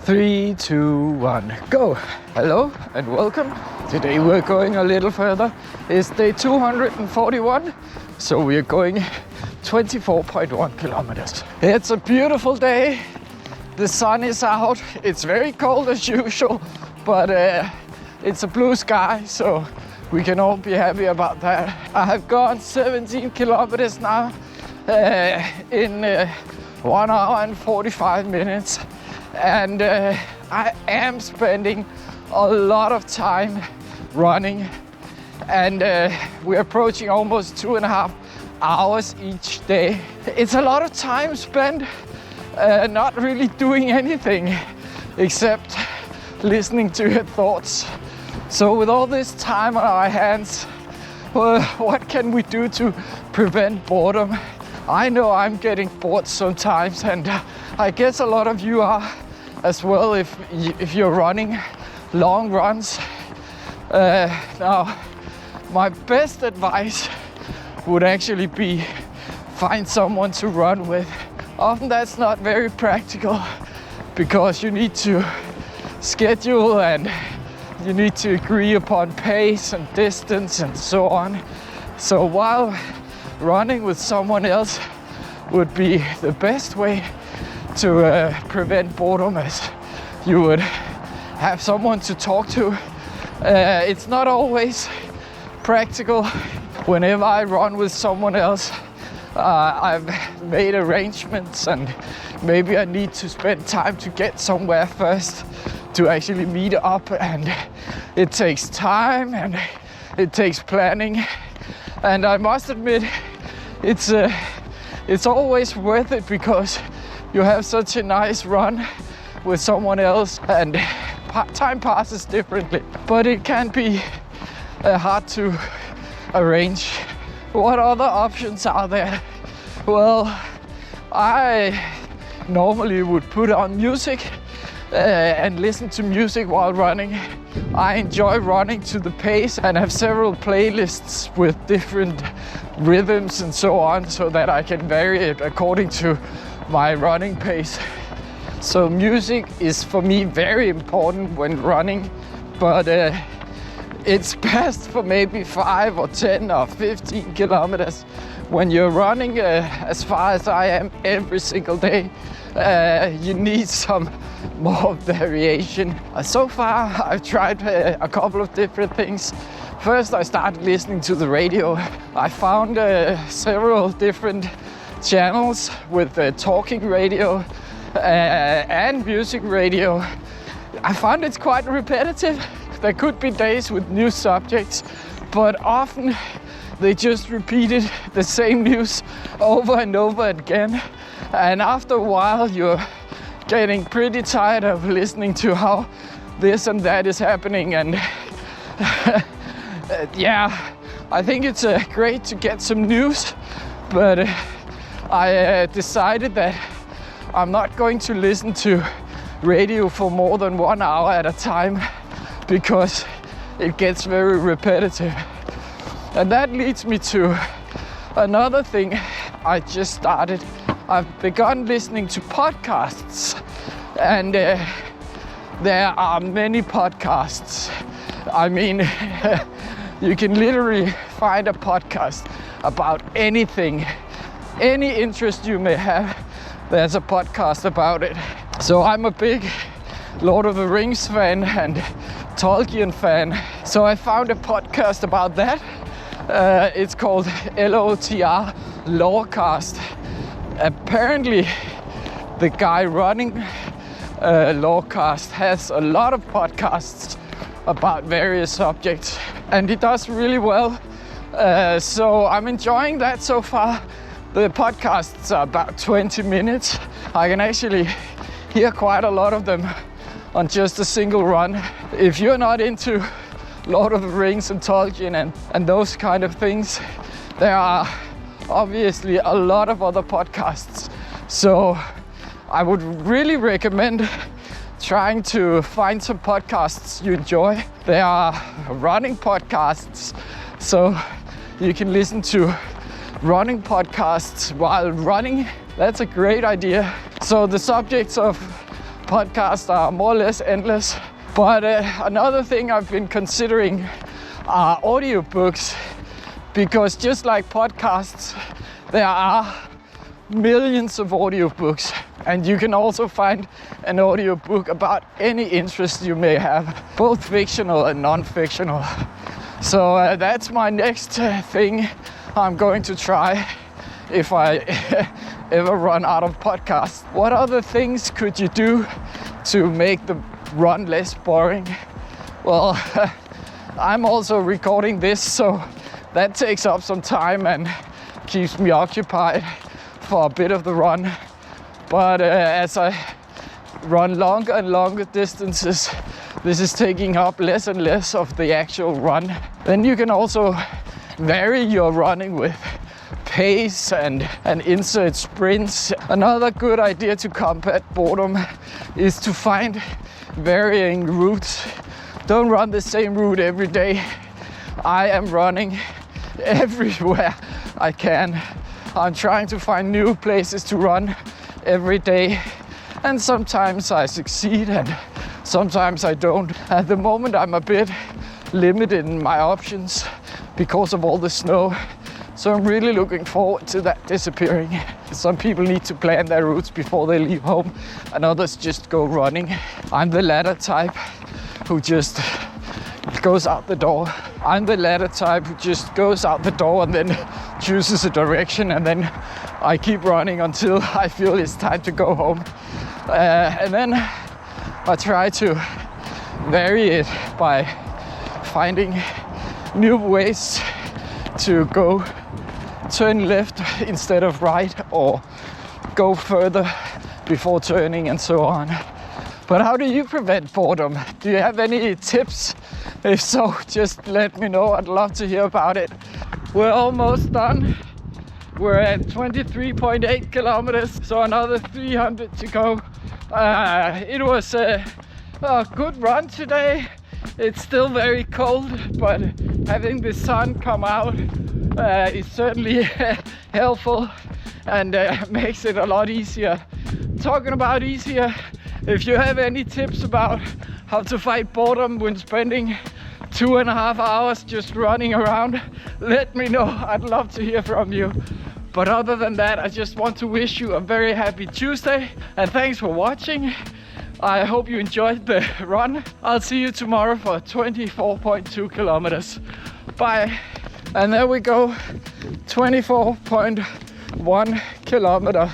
3, 2, 1, go! Hello and welcome. Today we're going a little further. It's day 241, so we're going 24.1 kilometers. It's a beautiful day. The sun is out. It's very cold as usual, but it's a blue sky, so we can all be happy about that. I have gone 17 kilometers now in 1 hour and 45 minutes. And I am spending a lot of time running, and we're approaching almost 2.5 hours each day. It's a lot of time spent not really doing anything except listening to your thoughts. So with all this time on our hands, what can we do to prevent boredom? I know I'm getting bored sometimes, and I guess a lot of you are as well if you're running long runs. Now, my best advice would actually be find someone to run with. Often that's not very practical because you need to schedule and you need to agree upon pace and distance and so on. So while running with someone else would be the best way to prevent boredom, as you would have someone to talk to. It's not always practical. Whenever I run with someone else, I've made arrangements, and maybe I need to spend time to get somewhere first to actually meet up, and it takes time and it takes planning. And I must admit, it's always worth it because you have such a nice run with someone else, and time passes differently. But it can be hard to arrange. What other options are there? Well, I normally would put on music and listen to music while running. I enjoy running to the pace and have several playlists with different rhythms and so on, so that I can vary it according to my running pace. So music is for me very important when running, but it's best for maybe 5 or 10 or 15 kilometers. When you're running as far as I am every single day, you need some more variation. So far I've tried a couple of different things. First, I started listening to the radio. I found several different channels with talking radio and music radio. I found it's quite repetitive. There could be days with new subjects, but often they just repeated the same news over and over again. And after a while, you're getting pretty tired of listening to how this and that is happening. And yeah, I think it's great to get some news, but I decided that I'm not going to listen to radio for more than 1 hour at a time because it gets very repetitive. And that leads me to another thing I just started. I've begun listening to podcasts, and there are many podcasts. I mean, you can literally find a podcast about anything. Any interest you may have, there's a podcast about it. So I'm a big Lord of the Rings fan and Tolkien fan. So I found a podcast about that. It's called LOTR, Lorecast. Apparently, the guy running Lorecast has a lot of podcasts about various subjects, and he does really well. So I'm enjoying that so far. The podcasts are about 20 minutes. I can actually hear quite a lot of them on just a single run. If you're not into Lord of the Rings and Tolkien and those kind of things, there are obviously a lot of other podcasts. So I would really recommend trying to find some podcasts you enjoy. There are running podcasts, so you can listen to running podcasts while running. That's a great idea. So the subjects of podcasts are more or less endless. But another thing I've been considering are audiobooks, because just like podcasts, there are millions of audiobooks, and you can also find an audiobook about any interest you may have, both fictional and non-fictional. So that's my next thing I'm going to try if I ever run out of podcasts. What other things could you do to make the run less boring? Well, I'm also recording this, so that takes up some time and keeps me occupied for a bit of the run. But as I run longer and longer distances, this is taking up less and less of the actual run. Then you can also vary your running with pace and insert sprints. Another good idea to combat boredom is to find varying routes. Don't run the same route every day. I am running everywhere I can. I'm trying to find new places to run every day, and sometimes I succeed and sometimes I don't. At the moment I'm a bit limited in my options because of all the snow, so I'm really looking forward to that disappearing. Some people need to plan their routes before they leave home, and others just go running. I'm the latter type who just goes out the door. I'm the latter type who just goes out the door and then chooses a direction, and then I keep running until I feel it's time to go home. And then I try to vary it by finding new ways to go, turn left instead of right, or go further before turning, and so on. But how do you prevent boredom? Do you have any tips? If so, just let me know. I'd love to hear about it. We're almost done. We're at 23.8 kilometers, so another 300 to go. It was a good run today. It's still very cold, but having the sun come out is certainly helpful and makes it a lot easier. Talking about easier, if you have any tips about how to fight boredom when spending 2.5 hours just running around, let me know. I'd love to hear from you. But other than that, I just want to wish you a very happy Tuesday, and thanks for watching. I hope you enjoyed the run. I'll see you tomorrow for 24.2 kilometers. Bye. And there we go, 24.1 kilometer